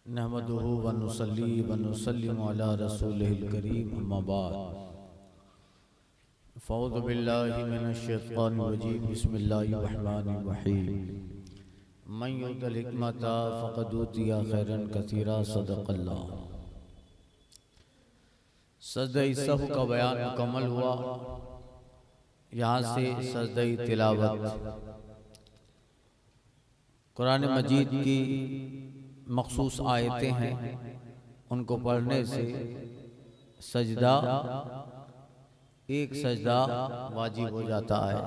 नहमदुहु व नुसल्ली व नुसल्लिमु अला रसूलिहिल करीम अम्मा बाद फ़अऊज़ु बिल्लाहि मिनश शैतानिर रजीम बिस्मिल्लाहिर रहमानिर रहीम मन युतिल हिकमता फ़क़द ऊतिया खैरन कसीरा सदक़ल्लाह। सजदे सहव का बयान मुकम्मल हुआ। यहाँ से सजदे तिलावत कुरान मजीद की मखसूस आयतें हैं, उनको पढ़ने से सजदा एक सजदा वाजिब हो जाता है।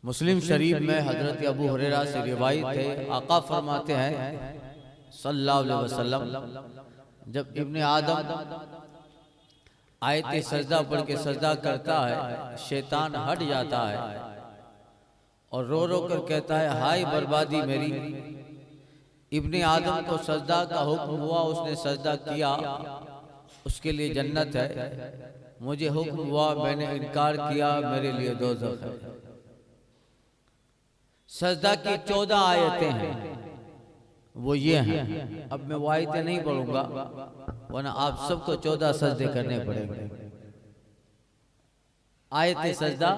मुस्लिम शरीफ में हजरत अबू हुरैरा से रिवायत है, आका फरमाते हैं सल्लल्लाहु अलैहि वसल्लम, जब इब्ने आदम आयत सजदा पढ़ के सजदा करता है, शैतान हट जाता है और रो रो कर कहता है, हाय बर्बादी मेरी। इब्ने आदम को सजदा का हुक्म हुआ, उसने सजदा किया, उसके लिए जन्नत है। मुझे हुक्म हुआ, मैंने इनकार किया, मेरे लिए दोज़ख है। सजदा की 14 आयतें हैं, वो ये हैं। अब मैं वो आयतें नहीं पढ़ूंगा, वरना आप सबको 14 सजदे करने पड़ेंगे। आयत सजदा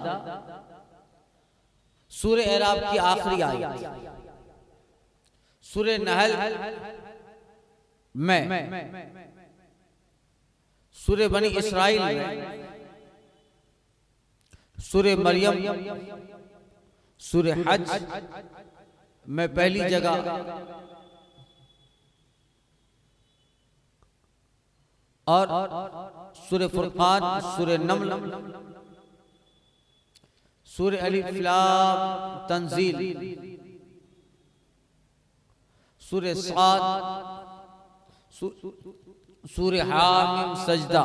सूरह एराब की आखिरी आयत, सूरह नहल में, सूरह बनी इसराइल में, सूरह मरियम, सूरह हज में पहली जगह और सूरह फुरकान, सूरह नमल, सूरह अलिफ लाम तंजील, सूरह साद, सूरह हामिम सजदा,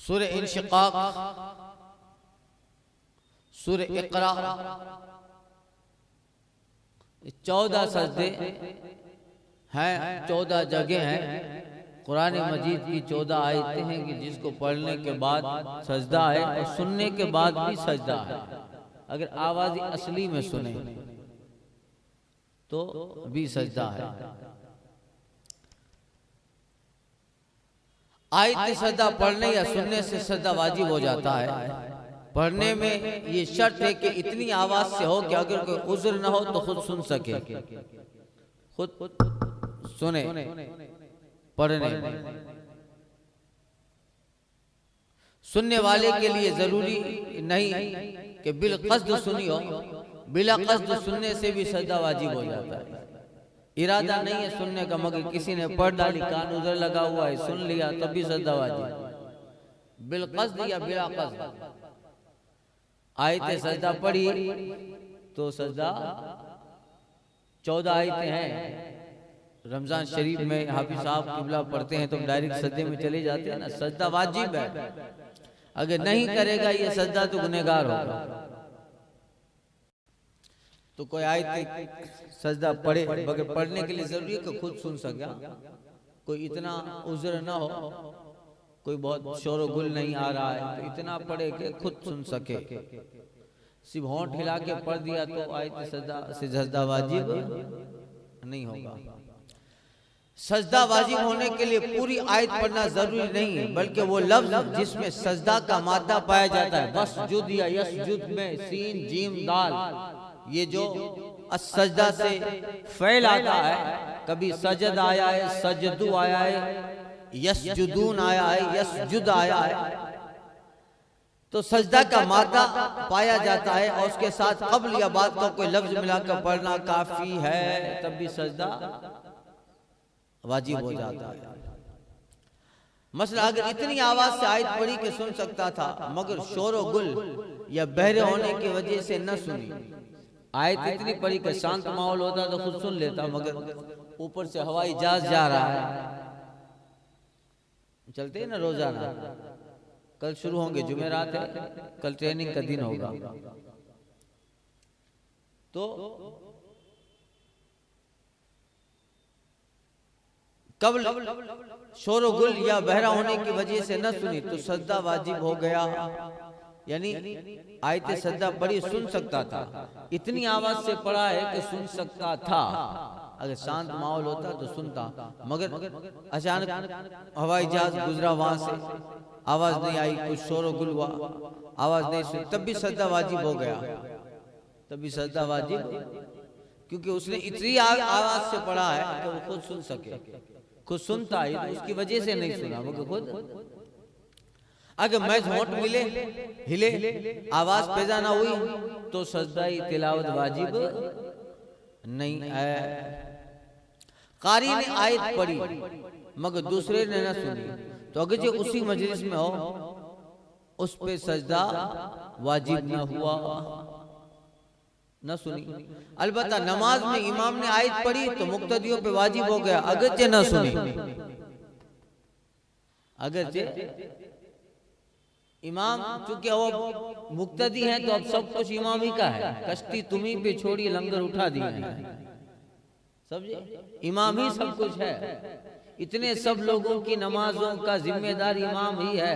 सूरह इंशिकाक, सूरह इक़रा। 14 सजदे हैं, 14 जगह हैं। कुरान मजीद की 14 आयतें हैं कि जिसको पढ़ने के बाद सजदा है और सुनने के बाद भी सजदा है। अगर आवाज़ असली में सुने तो भी सजदा है। आयत सजदा पढ़ने या सुनने से सजदा वाजिब हो जाता है। पढ़ने में ये शर्त है कि इतनी आवाज से हो कि अगर कोई उज़्र ना हो तो खुद सुन सके, खुद सुने। पढ़ने सुनने वाले के लिए जरूरी नहीं कि बिल क़स्द सुनी हो, बिला क़स्द सुनने से भी सजदा वाजिब हो जाता है। इरादा नहीं है सुनने का, मगर किसी ने पढ़ डाली, कान उधर लगा हुआ है, सुन लिया, तब भी सजदा वाजिब। बिल क़स्द या बिला क़स्द आयत सजदा पढ़ी तो सजदा 14 आयतें हैं। रमजान शरीफ में हाफिज साहब किबला पढ़ते हैं तो डायरेक्ट सजदे में चले जाते हैं ना। सजदा वाजिब है, अगर नहीं करेगा ये सजदा तो गुनहगार होगा। तो कोई आयत सजदा पढ़े, मगर पढ़ने के लिए जरूरी है कि खुद सुन सके। कोई इतना उज़्र ना हो, कोई बहुत शोर गुल नहीं आ रहा है, तो इतना पढ़े कि खुद सुन सके। सिर्फ होंठ हिला के पढ़ दिया तो आयत सजदा से सजदा वाजिब नहीं होगा। सजदा वाजिब होने के लिए पूरी आयत पढ़ना जरूरी नहीं है, बल्कि वो लफ्ज जिसमें सजदा का मादा पाया जाता है, वस्जुद या यस्जुद में सीन जीम दाल, ये जो सजदा से फ़ैल आता है, कभी सजद आया है, सजदू आया है, यस्जुदून आया है, यस्जुद आया है, तो सजदा का मादा पाया जाता है और उसके साथ क़ब्ल या बाद का कोई लफ्ज मिलाकर पढ़ना काफी है, तब भी सजदा वाजिब हो जाता है। मसला अगर इतनी आवाज से आयत पढ़ी के सुन सकता था, मगर शोर व गुल या बहरे होने की वजह से न सुनी, आयत इतनी पढ़ी कि शांत माहौल होता तो खुद सुन लेता, मगर ऊपर से हवाई जहाज जा रहा है, चलते हैं ना रोजाना। कल शुरू होंगे, जुमेरात है, कल ट्रेनिंग का दिन होगा, तो कब्ल शोर गुल या बहरा होने की वजह से न सुनी तो सजदा वाजिब हो गया। यानी आयत सजदा पढ़ी सुन सकता था, इतनी आवाज से पढ़ा है कि सुन सकता था। अगर शांत माहौल होता तो सुनता, मगर अचानक हवाई जहाज गुजरा वहां से, आवाज नहीं आई, कुछ शोर गुल हुआ, आवाज नहीं सुनी, तब भी सजदा वाजिब हो गया, तब भी सजदा वाजिब, क्योंकि उसने इतनी आवाज से पढ़ा है कि वो खुद सुन सके, खुद सुनता है तो उसकी वजह से नहीं सुना, मगर खुद अगर मैं होंठ मिले हिले आवाज पैदा ना हुई तो सजदा तिलावत वाजिब नहीं है। कारी ने आयत पढ़ी मगर दूसरे ने ना सुनी तो अगर जो उसी मजलिस में हो उस पे सजदा वाजिब ना हुआ, न सुनी। अलबत्ता नमाज में इमाम ने आयत पढ़ी तो मुक्तदियों पे वाजिब हो गया, अगरचे न सुनी, अगरचे इमाम चूंकि वो मुक्तदी है तो अब सब कुछ इमाम ही का है, कश्ती तुम्ही पे छोड़ी लंगर उठा दिए हैं, समझे, इमाम ही सब कुछ है, इतने सब लोगों की नमाजों का जिम्मेदार इमाम ही है,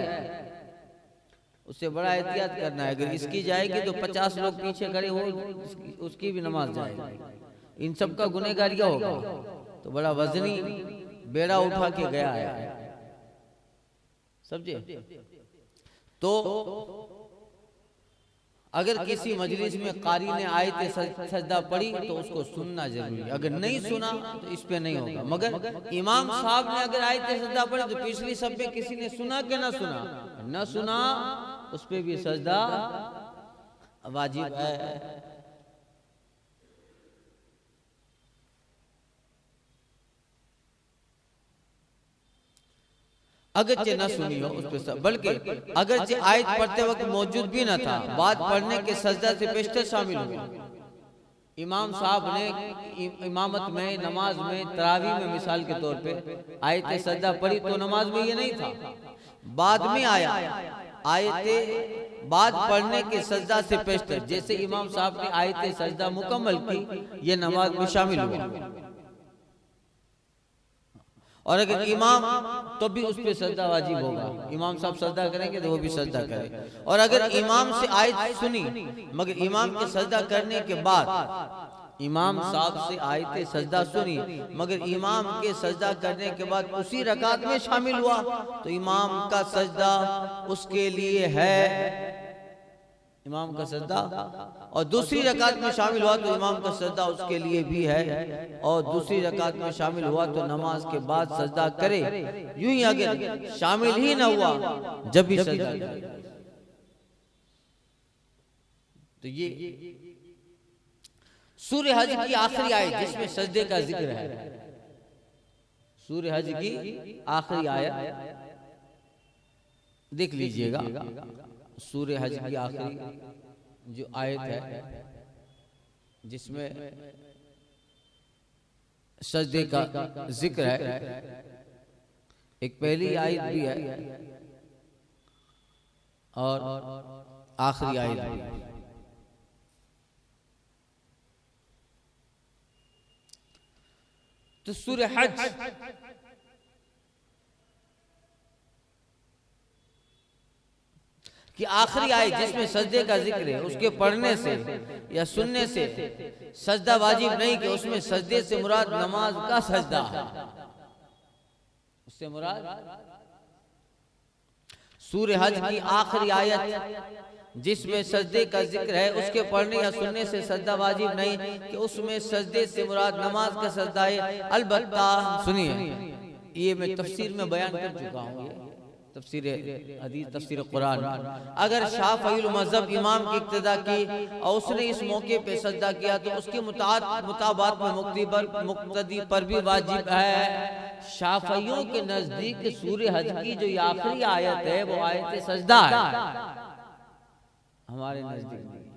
उससे बड़ा एहतियात करना है। अगर इसकी जाएगी तो 50 लोग पीछे खड़े हो उसकी भी नमाज जाएगी, इन सब का गुनहगारिया होगा, तो बड़ा वजनी बेड़ा उठा के गया है, समझे। तो अगर किसी मजलिस में कारी ने आयत सजदा पढ़ी तो उसको सुनना जरूरी है, अगर नहीं सुना तो इस पे नहीं होगा। मगर इमाम साहब ने अगर आयत सजदा पढ़ी तो पिछली सब पे किसी ने सुना कि ना सुना, न सुना उस पे भी सजदा वाजिब है। अगरचे न सुनी हो उस पे, बल्कि अगरचे आयत पढ़ते वक्त मौजूद भी न था, बात पढ़ने के सजदा से पेशतर शामिल हुई। इमाम साहब ने इमामत में नमाज में तरावी में मिसाल के तौर पे आयत सजदा पढ़ी तो नमाज में ये नहीं था, बाद में आया आयत बाद पढ़ने के सजदा से पेशतर, जैसे इमाम साहब ने आयत सजदा मुकम्मल की ये नमाज में शामिल हुआ। और अगर इमाम तो भी उस पे सजदा वाजिब होगा, इमाम साहब सजदा करेंगे तो वो भी सजदा करे। और अगर इमाम से आयत सुनी मगर इमाम के सजदा करने के बाद, इमाम साहब से आयत सजदा सुनी मगर इमाम के सजदा करने के बाद उसी रकात में शामिल हुआ तो इमाम का सजदा उसके लिए है, इमाम का सजदा, और दूसरी रकात में शामिल हुआ तो इमाम का सजदा उसके लिए भी है, और दूसरी रकात में शामिल हुआ तो नमाज के बाद सजदा करे। यूं ही अगर शामिल ही ना हुआ जब भी सजदा करे। तो ये सूरह हज की आखिरी आयत जिसमें सजदे का जिक्र है, सूरह हज की आखिरी आयत देख लीजिएगा, सूरह हज की आखिरी जो आयत है जिसमें सजदे का जिक्र है, एक पहली आयत भी है और आखिरी आयत भी है। तो सूरह हज कि आखिरी आयत जिसमें सजदे का जिक्र है, उसके पढ़ने से या सुनने से सजदा वाजिब नहीं, कि उसमें सजदे से मुराद नमाज का सजदा है, उससे मुराद सूरह हज की आखिरी आयत जिसमें सजदे का जिक्र है उसके पढ़ने या सुनने से सजदा वाजिब नहीं, कि उसमें सजदे से मुराद नमाज का सजदा है। अलबत्ता सुनिए, ये मैं तफसीर में बयान कर चुका हूँ, तफसीर हदीस तफसीर कुरान, अगर शाफई मजहब इमाम की इक्तदा की और उसने इस मौके पे सजदा किया तो उसके मुताबात में मुक्तदी पर भी वाजिब है। शाफइयों के नजदीक सूरह हज की जो आखिरी आयत है वो आयत सजदा है, हमारे नजदीक नहीं।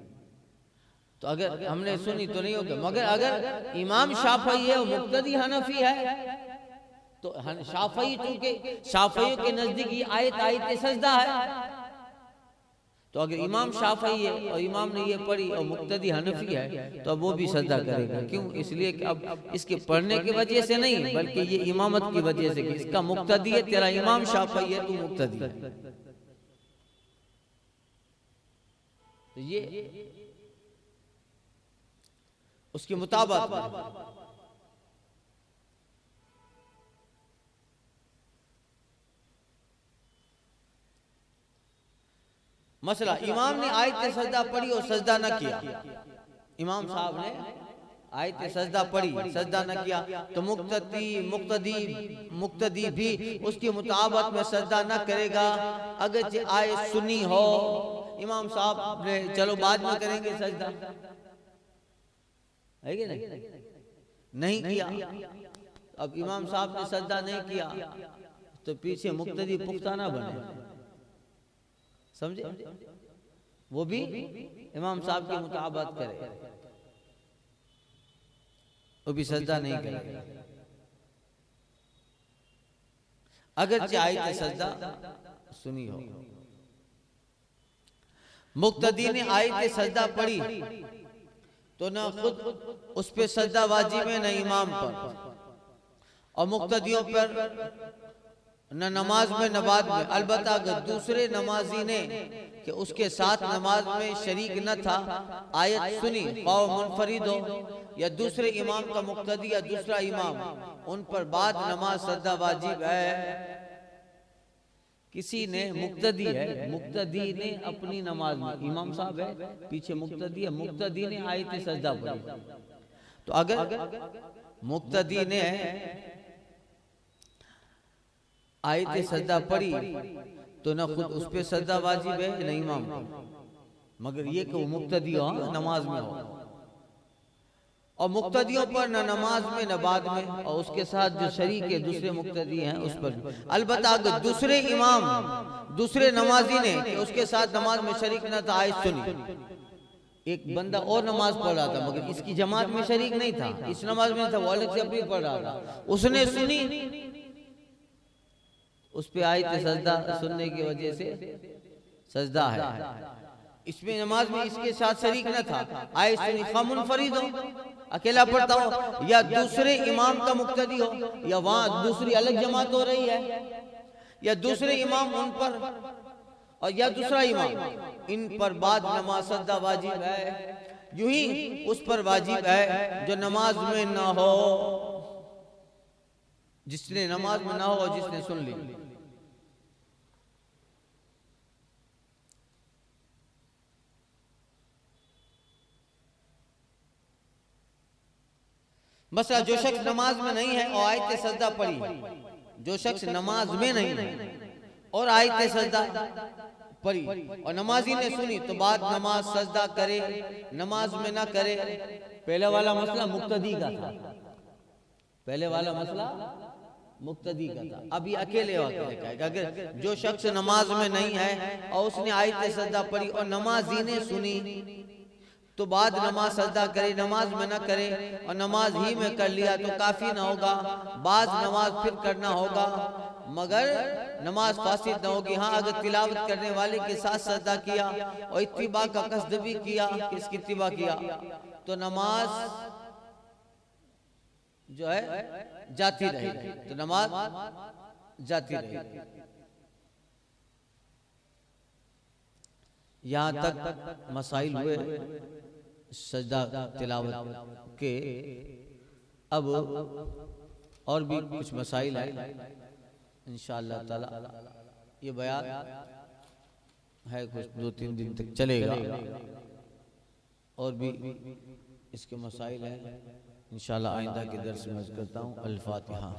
तो अगर हमने सुनी तो नहीं होगा, मगर अगर इमाम शाफई है और मुक्तदी हनफी है तो शाफई, चूंकि शाफइयों के नजदीक ये आयत सजदा है, तो अगर इमाम शाफई है और इमाम ने ये पढ़ी और मुक्तदी हनफी है तो अब वो भी सजदा करेगा। क्यों? इसलिए कि अब इसके पढ़ने की वजह से नहीं बल्कि ये इमामत की वजह से, कि इसका मुक्तदी है, तेरा इमाम शाफई है, तू मुक्तदी है। तो ये उसके मुताबिक मसला, इमाम ने आयत सजदा पढ़ी और सजदा न किया। इमाम साहब ने आयत सजदा पढ़ी, सजदा न किया, तो मुक्तदी भी उसके मुताबिक में सजदा न करेगा, अगर आयत सुनी हो। इमाम साहब ने चलो बाद में करेंगे सजदा, है कि नहीं किया। अब इमाम साहब ने सजदा नहीं किया तो पीछे मुक्तदी पुख्ता ना बने, समझे? वो भी इमाम साहब के मुताबिक करे, वो भी सजदा नहीं करे। अगर चाहे सजदा सुनी हो। मुक्तदी ने आयत सजदा पढ़ी तो न खुद उस पे सजदा वाजिब है न इमाम पर, और मुक्तदियों पर न नमाज में न बाद में। अलबत्ता अगर दूसरे नमाजी ने कि उसके साथ नमाज में शरीक न था आयत सुनी, और मुनफरिद हो या दूसरे इमाम का मुक्तदी या दूसरा इमाम, उन पर बाद नमाज सजदा वाजिब है। किसी ने मुक्तदी है, मुक्तदी ने अपनी नमाज में, इमाम साहब है पीछे मुक्तदी है, मुक्तदी ने आयत सजदा पढ़ी, तो अगर मुक्तदी ने आयत सजदा पढ़ी तो न खुद उस पे सजदा वाजिब है न इमाम पर, मगर ये कि वो मुक्तदी हो, नमाज में हो। और मुक्तदियों पर न नमाज में न बाद में, और उसके साथ जो शरीक है दूसरे मुक्तदी हैं उस पर। अलबत्ता अगर दूसरे इमाम दूसरे नमाजी ने कि उसके साथ नमाज में शरीक न था आयत सुनी, एक बंदा और नमाज पढ़ रहा था मगर इसकी जमात में शरीक नहीं था, इस नमाज में था, वो अलग से अपनी पढ़ रहा था, उसने सुनी, उस पे आयत सजदा सुनने की वजह से सजदा है। इसमें नमाज में इसके साथ शरीक न था, आयत सुनी, मुनफरिद हो, अकेला पढ़ता हो, या दूसरे इमाम का मुक्तदी हो, या वहां दूसरी अलग जमात हो रही है, या दूसरे इमाम उन पर, और या दूसरा इमाम, इन पर बाद नमाज सजदा वाजिब है। यूं ही उस पर वाजिब है जो नमाज में ना हो, जिसने नमाज में ना हो, जिसने सुन ली। मसला, जो शख्स नमाज में नहीं है और आयत सजदा पढ़ी, जो शख्स नमाज में नहीं है और आयत सजदा पढ़ी और नमाजी ने सुनी तो बाद नमाज सजदा करे, नमाज में ना करे। पहले वाला मसला मुक्तदी का था, पहले वाला मसला मुक्तदी का था, अभी अकेले का है। अगर जो शख्स नमाज में नहीं है और उसने आयत सजदा पढ़ी और नमाजी ने सुनी तो बाद नमाज सजदा करे, नमाज में ना करे, और नमाज ही में कर लिया तो काफी ना होगा, बाद नमाज फिर करना होगा, मगर नमाज फासिद ना होगी। हाँ, अगर तिलावत करने वाले के साथ सजदा किया और इत्तिबा का कसद भी किया, किसकी इत्तिबा किया, तो नमाज जो है जाती रहेगी, तो नमाज जाती रहेगी। यहाँ तक मसाइल हुए सजदा तिलावत के। अब और भी कुछ मसाइल है, इंशाअल्लाह ताला ये बयान है, कुछ 2-3 दिन तक चलेगा, और भी इसके मसाइल हैं, इंशाअल्लाह आइंदा के दर्स में अर्ज़ करता हूँ। अल फातिहा।